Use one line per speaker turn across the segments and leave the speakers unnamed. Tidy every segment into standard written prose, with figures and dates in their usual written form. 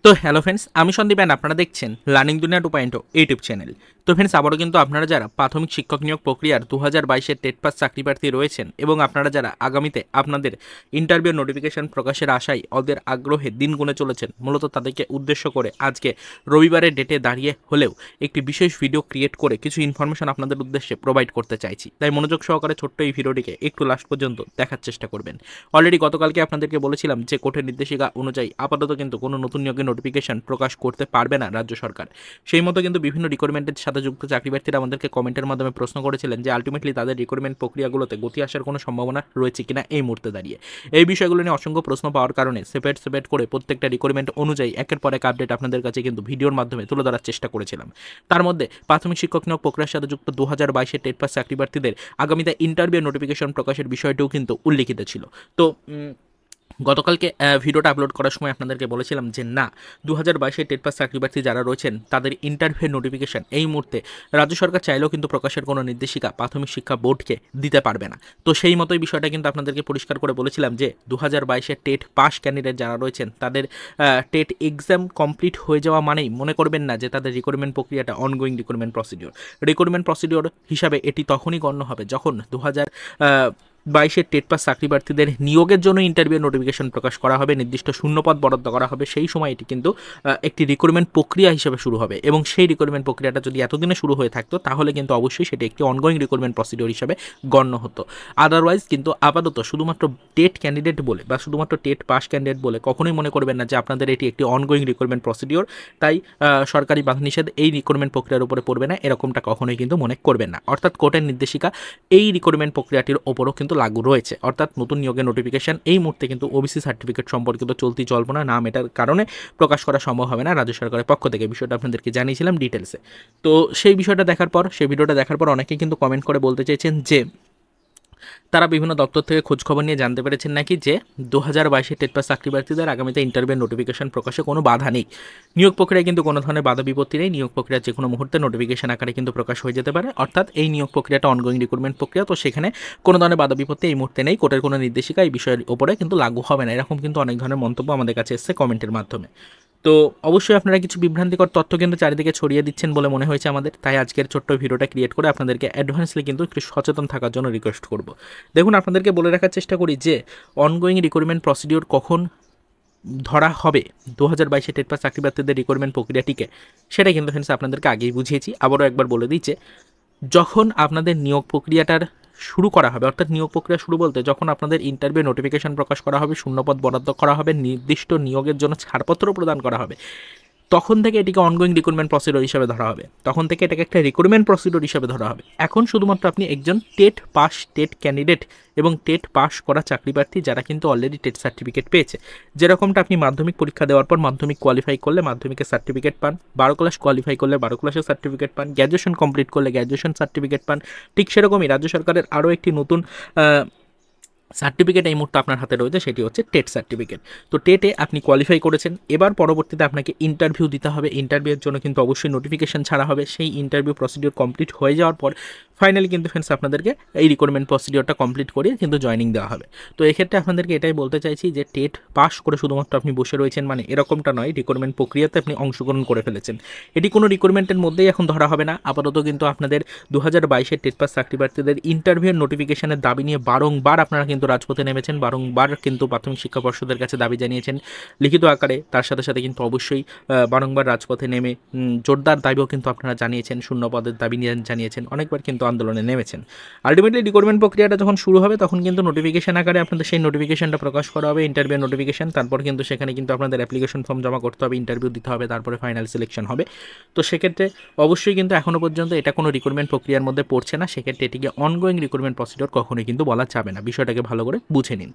তো hello friends, আমি Sandeep and আপনারা দেখছেন লার্নিং দুনিয়া 2.0 ইউটিউব চ্যানেল। তো ফ্রেন্ডস, আবারও কিন্তু আপনারা যারা প্রাথমিক শিক্ষক নিয়োগ প্রক্রিয়ার 2022-এর টেট পাস চাকরি প্রার্থী রয়েছেন এবং আপনারা যারা আগামীতে আপনাদের ইন্টারভিউ নোটিফিকেশন প্রকাশের আশায় ওদের আগ্রহে দিন গুনে চলেছেন, মূলত তাদেরকে উদ্দেশ্য করে আজকে রবিবারের ডেটে দাঁড়িয়ে হলেও একটি বিশেষ ভিডিও ক্রিয়েট করে কিছু ইনফরমেশন আপনাদের উদ্দেশ্যে প্রোভাইড করতে চাইছি। তাই মনোযোগ সহকারে ছোট্ট এই ভিডিওটিকে একটু লাস্ট পর্যন্ত দেখার চেষ্টা করবেন। অলরেডি গতকালকে আপনাদেরকে বলেছিলাম যে কোর্টের নির্দেশিকা অনুযায়ী আপাতত কিন্তু কোনো নতুন নিয়োগের নোটিফিকেশন প্রকাশ করতে পারবে না রাজ্য সরকার। সেই মতো কিন্তু বিভিন্ন রিক্রুটমেন্টের সাথে যুক্ত চাকরি প্রার্থীরা আমাদেরকে কমেন্টের মাধ্যমে প্রশ্ন করেছিলেন যে আলটিমেটলি তাদের রিক্রুটমেন্ট প্রক্রিয়াগুলোতে গতি আসার কোনো সম্ভাবনা রয়েছে কিনা এই মুহূর্তে দাঁড়িয়ে। এই বিষয়গুলো নিয়ে অসংখ্য প্রশ্ন পাওয়ার কারণে সেপারেট করে প্রত্যেকটা রিক্রুটমেন্ট অনুযায়ী একের পর এক আপডেট আপনাদের কাছে কিন্তু ভিডিওর মাধ্যমে তুলে ধরার চেষ্টা করেছিলাম। তার মধ্যে প্রাথমিক শিক্ষক নিয়োগ প্রক্রিয়ার সাথে যুক্ত 2022-এর টেট পাস চাকরি প্রার্থীদের আগামীতে ইন্টারভিউ নোটিফিকেশন প্রকাশের বিষয়টিও কিন্তু উল্লিখিত ছিল। তো গতকালকে ভিডিওটা আপলোড করার সময় আপনাদেরকে বলেছিলাম যে না, 2022-এর টেট পাস চাকরি প্রার্থী যারা রয়েছেন তাদের ইন্টারভিউ নোটিফিকেশন এই মুহূর্তে রাজ্য সরকার চাইলেও কিন্তু প্রকাশের কোনো নির্দেশিকা প্রাথমিক শিক্ষা বোর্ডকে দিতে পারবে না। তো সেই মতোই বিষয়টা কিন্তু আপনাদেরকে পরিষ্কার করে বলেছিলাম যে 2022-এর টেট পাস ক্যান্ডিডেট যারা রয়েছেন তাদের টেট এক্সাম কমপ্লিট হয়ে যাওয়া মানেই মনে করবেন না যে তাদের রিক্রুটমেন্ট প্রক্রিয়াটা অনগোয়িং রিক্রুটমেন্ট প্রসিডিওর হিসাবে এটি তখনই গণ্য হবে যখন 2022-এর টেট পাস চাকরি প্রার্থীদের নিয়োগের জন্য ইন্টারভিউ নোটিফিকেশন প্রকাশ করা হবে, নির্দিষ্ট শূন্যপদ বরাদ্দ করা হবে। সেই সময় এটি কিন্তু একটি রিক্রুটমেন্ট প্রক্রিয়া হিসেবে শুরু হবে এবং সেই রিক্রুটমেন্ট প্রক্রিয়াটা যদি এতদিনে শুরু হয়ে থাকতো তাহলে কিন্তু অবশ্যই সেটি একটি অনগোয়িং রিক্রুটমেন্ট প্রসিডিওর হিসেবে গণ্য হতো। আদারওয়াইজ কিন্তু আপাতত শুধুমাত্র টেট ক্যান্ডিডেট বলে বা শুধুমাত্র টেট পাস ক্যান্ডিডেট বলে কখনোই মনে করবেন না যে আপনাদের এটি একটি অনগোয়িং রিক্রুটমেন্ট প্রসিডিওর, তাই সরকারি বাধানিষেধ এই রিক্রুটমেন্ট প্রক্রিয়ার উপরে পড়বে না, এরকমটা কখনোই কিন্তু মনে করবেন না। অর্থাৎ কোর্টের নির্দেশিকা এই রিক্রুটমেন্ট প্রক্রিয়াটির ওপরও কিন্তু লাগু রয়েছে। অর্থাৎ নতুন নিয়োগের নোটিফিকেশন এই মুহূর্তে কিন্তু ওবিসি সার্টিফিকেট সম্পর্কিত চলতি জল্পনা নাম এটার কারণে প্রকাশ করা সম্ভব হবে না রাজ্য সরকারের পক্ষ থেকে। বিষয়টা আপনাদেরকে জানিয়েছিলাম ডিটেলসে। তো সেই বিষয়টা দেখার পর, সেই ভিডিওটা দেখার পর অনেকেই কিন্তু কমেন্ট করে বলতে চেয়েছেন যে তারা বিভিন্ন দপ্তর থেকে খোঁজখবর নিয়ে জানতে পেরেছেন নাকি যে 2022-এর টেট পাস চাকরি প্রার্থীদের আগামীতে ইন্টারভিউ নোটিফিকেশন প্রকাশে কোনো বাধা নেই। নিয়োগ প্রক্রিয়ায় কিন্তু কোনো ধরনের বাধা বিপত্তি নেই। নিয়োগ প্রক্রিয়ার যে কোনো মুহূর্তে নোটিফিকেশন আকারে কিন্তু প্রকাশ হয়ে যেতে পারে। অর্থাৎ এই নিয়োগ প্রক্রিয়াটা অনগোয়িং রিক্রুটমেন্ট প্রক্রিয়া, তো সেখানে কোনো ধরনের বাধা বিপত্তি এই মুহূর্তে নেই। কোর্টের কোনো নির্দেশিকা এই বিষয়ের উপরে কিন্তু লাগু হবে না, এরকম কিন্তু অনেক ধরনের মন্তব্য আমাদের কাছে এসেছে কমেন্টের মাধ্যমে। তো অবশ্যই আপনারা কিছু বিভ্রান্তিকর তথ্য কিন্তু চারিদিকে ছড়িয়ে দিচ্ছেন বলে মনে হয়েছে আমাদের, তাই আজকের ছোট্ট ভিডিওটা ক্রিয়েট করে আপনাদেরকে অ্যাডভান্সলি কিন্তু একটু সচেতন থাকার জন্য রিকোয়েস্ট করব। দেখুন, আপনাদেরকে বলে রাখার চেষ্টা করি যে অনগোয়িং রিক্রুটমেন্ট প্রসিডিওর কখন ধরা হবে 2022-এর টেট পাস চাকরি প্রার্থীদের রিক্রুটমেন্ট প্রক্রিয়াটিকে, সেটা কিন্তু ফ্রেন্ডস আপনাদেরকে আগেই বুঝিয়েছি। আবারও একবার বলে দিচ্ছে, যখন আপনাদের নিয়োগ প্রক্রিয়াটার শুরু করা হবে, অর্থাৎ নিয়োগ প্রক্রিয়া শুরু বলতে যখন আপনাদের ইন্টারভিউ নোটিফিকেশন প্রকাশ করা হবে, শূন্যপদ বরাদ্দ করা হবে, নির্দিষ্ট নিয়োগের জন্য ছাড়পত্র প্রদান করা হবে, তখন থেকে এটিকে অনগোয়িং রিক্রুটমেন্ট প্রসিডিওর হিসেবে ধরা হবে। তখন থেকে এটাকে একটা রিক্রুটমেন্ট প্রসিডিওর হিসেবে ধরা হবে। এখন শুধুমাত্র আপনি একজন টেট পাস টেট ক্যান্ডিডেট এবং টেট পাস করা চাকরি প্রার্থী যারা কিন্তু অলরেডি টেট সার্টিফিকেট পেয়েছে, যেরকমটা আপনি মাধ্যমিক পরীক্ষা দেওয়ার পর মাধ্যমিক কোয়ালিফাই করলে মাধ্যমিকের সার্টিফিকেট পান, 12 ক্লাস কোয়ালিফাই করলে 12 ক্লাসের সার্টিফিকেট পান, গ্র্যাজুয়েশন কমপ্লিট করলে গ্র্যাজুয়েশন সার্টিফিকেট পান, ঠিক সেরকমই রাজ্য সরকারের আরও একটি নতুন সার্টিফিকেট এই মুহূর্তে আপনার হাতে রয়েছে, সেটি হচ্ছে টেট সার্টিফিকেট। তো টেটে আপনি কোয়ালিফাই করেছেন, এবার পরবর্তীতে আপনাকে ইন্টারভিউ দিতে হবে। ইন্টারভিউর জন্য কিন্তু অবশ্যই নোটিফিকেশন ছাড়া হবে। সেই ইন্টারভিউ প্রসিডিওর কমপ্লিট হয়ে যাওয়ার পর ফাইনালি কিন্তু ফ্রেন্ডস আপনাদেরকে এই রিক্রুটমেন্ট প্রসিডিওরটা কমপ্লিট করে কিন্তু জয়েনিং দেওয়া হবে। তো এক্ষেত্রে আপনাদেরকে এটাই বলতে চাইছি যে টেট পাস করে শুধুমাত্র আপনি বসে রয়েছেন মানে এরকমটা নয়, রিক্রুটমেন্ট প্রক্রিয়াতে আপনি অংশগ্রহণ করে ফেলেছেন, এটি কোনো রিক্রুটমেন্টের মধ্যেই এখন ধরা হবে না। আপাতত কিন্তু আপনাদের 2022-এর টেট পাস চাকরি প্রার্থীদের ইন্টারভিউর নোটিফিকেশনের দাবি নিয়ে বারংবার আপনারা কিন্তু রাজপথে নেমেছেন, বারংবার কিন্তু প্রাথমিক শিক্ষা পর্ষদের কাছে দাবি জানিয়েছেন লিখিত আকারে। তার সাথে সাথে কিন্তু অবশ্যই বারংবার রাজপথে নেমে জোরদার দাবিও কিন্তু আপনারা জানিয়েছেন, শূন্যপদের দাবি নিয়ে জানিয়েছেন, অনেকবার কিন্তু আন্দোলনে নেমেছেন। আলটিমেটলি রিক্রুটমেন্ট প্রক্রিয়াটা যখন শুরু হবে তখন কিন্তু নোটিফিকেশন আকারে আপনাদের সেই নোটিফিকেশনটা প্রকাশ করা হবে, ইন্টারভিউ নোটিফিকেশন। তারপর কিন্তু সেখানে কিন্তু আপনাদের অ্যাপ্লিকেশন ফর্ম জমা করতে হবে, ইন্টারভিউ দিতে হবে, তারপরে ফাইনাল সিলেকশন হবে। তো সেক্ষেত্রে অবশ্যই কিন্তু এখনও পর্যন্ত এটা কোনো রিক্রুটমেন্ট প্রক্রিয়ার মধ্যে পড়ছে না, সেক্ষেত্রে এটিকে অনগোয়িং রিক্রুটমেন্ট প্রসিডিওর কখনোই কিন্তু বলা যাবে না। বিষয়টাকে ভালো করে বুঝে নিন।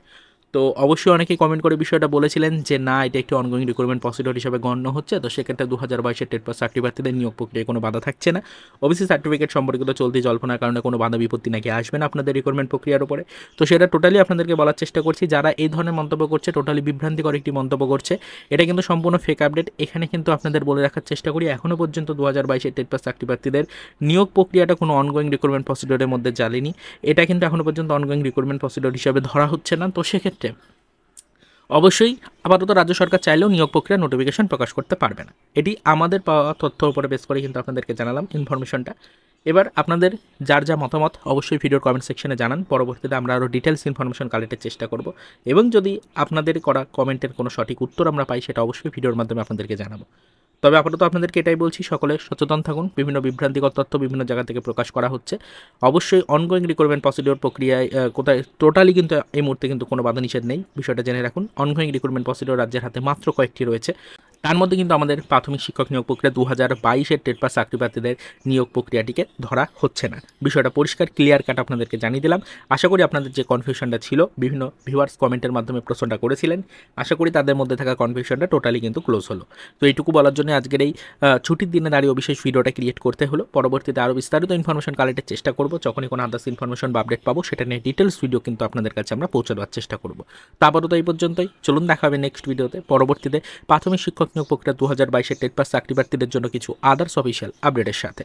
তো অবশ্যই অনেকেই কমেন্ট করে বিষয়টা বলেছিলেন যে না, এটা একটি অনগোয়িং রিক্রুটমেন্ট প্রসিডিওর হিসেবে গণ্য হচ্ছে। তো সেক্ষেত্রে 2022-এর টেট পাস চাকরি প্রার্থীদের নিয়োগ প্রক্রিয়ায় কোনো বাধা থাকছে না। ওবিসি সার্টিফিকেট সম্পর্কিত চলতি জল্পনার কারণে কোনো বাধা বিপত্তি নাকি আসবে না আপনাদের রিক্রুটমেন্ট প্রক্রিয়ার উপরে। তো সেটা টোটালি আপনাদেরকে বলার চেষ্টা করছি, যারা এই ধরনের মন্তব্য করছে টোটালি বিভ্রান্তিকর একটি মন্তব্য করছে, এটা কিন্তু সম্পূর্ণ ফেক আপডেট। এখানে কিন্তু আপনাদের বলে রাখার চেষ্টা করি, এখনও পর্যন্ত 2022-এর টেট পাস চাকরি প্রার্থীদের নিয়োগ প্রক্রিয়াটা কোনো অনগোয়িং রিক্রুটমেন্ট প্রসিডিওরের মধ্যে চালেনি, এটা কিন্তু এখনও পর্যন্ত অনগোয়িং রিক্রুটমেন্ট প্রসিডিওর হিসাবে ধরা হচ্ছে না। তো সেক্ষেত্রে অবশ্যই আপাতত রাজ্য সরকার চাইলেও নিয়োগ প্রক্রিয়া নোটিফিকেশন প্রকাশ করতে পারবে না। এটি আমাদের পাওয়া তথ্যর উপরে বেস করে কিন্তু আপনাদেরকে জানালাম ইনফরমেশনটা। এবার আপনাদের যার যা মতামত অবশ্যই ভিডিওর কমেন্ট সেকশনে জানান। পরবর্তীতে আমরা আরও ডিটেলস ইনফরমেশন কালেক্টের চেষ্টা করব, এবং যদি আপনাদের করা কমেন্টের কোনো সঠিক উত্তর আমরা পাই সেটা অবশ্যই ভিডিওর মাধ্যমে আপনাদেরকে জানাবো। তবে আপাতত আপনাদেরকে এটাই বলছি, সকলে সচেতন থাকুন। বিভিন্ন বিভ্রান্তিকর তথ্য বিভিন্ন জায়গা থেকে প্রকাশ করা হচ্ছে। অবশ্যই অনগোয়িং রিক্রুটমেন্ট প্রসিডিওর প্রক্রিয়ায় কোথায় টোটালি কিন্তু এই মুহূর্তে কিন্তু কোনো বাধা নিষেধ নেই, বিষয়টা জেনে রাখুন। অনগোয়িং রিক্রুটমেন্ট প্রসিডিওর রাজ্যের হাতে মাত্র কয়েকটি রয়েছে, তার মধ্যে কিন্তু আমাদের প্রাথমিক শিক্ষক নিয়োগ প্রক্রিয়া 2022-এর টেট পাস চাকরি প্রার্থীদের নিয়োগ প্রক্রিয়াটিকে ধরা হচ্ছে না। বিষয়টা পরিষ্কার ক্লিয়ার কাট আপনাদেরকে জানিয়ে দিলাম। আশা করি আপনাদের যে কনফিউশনটা ছিল, বিভিন্ন ভিউয়ার্স কমেন্টের মাধ্যমে প্রশ্নটা করেছিলেন, আশা করি তাদের মধ্যে থাকা কনফিউশনটা টোটালি কিন্তু ক্লোজ হলো। তো এইটুকু বলার জন্য আজকের এই ছুটির দিনে দাঁড়িয়ে বিশেষ ভিডিওটা ক্রিয়েট করতে হলো। পরবর্তীতে আরও বিস্তারিত ইনফরমেশন কালেক্টের চেষ্টা করব, যখনই কোনো আদার্স ইনফরমেশন বা আপডেট পাবো সেটা নিয়ে ডিটেলস ভিডিও কিন্তু আপনাদের কাছে আমরা পৌঁছে দেওয়ার চেষ্টা করব। তো আপাতত এই পর্যন্তই, চলুন দেখা হবে নেক্সট ভিডিওতে। পরবর্তীতে প্রাথমিক শিক্ষক নিয়োগ প্রক্রিয়া 2022-এর টেট পাস চাকরি প্রার্থীদের জন্য কিছু আদার্স অফিসিয়াল আপডেটের সাথে।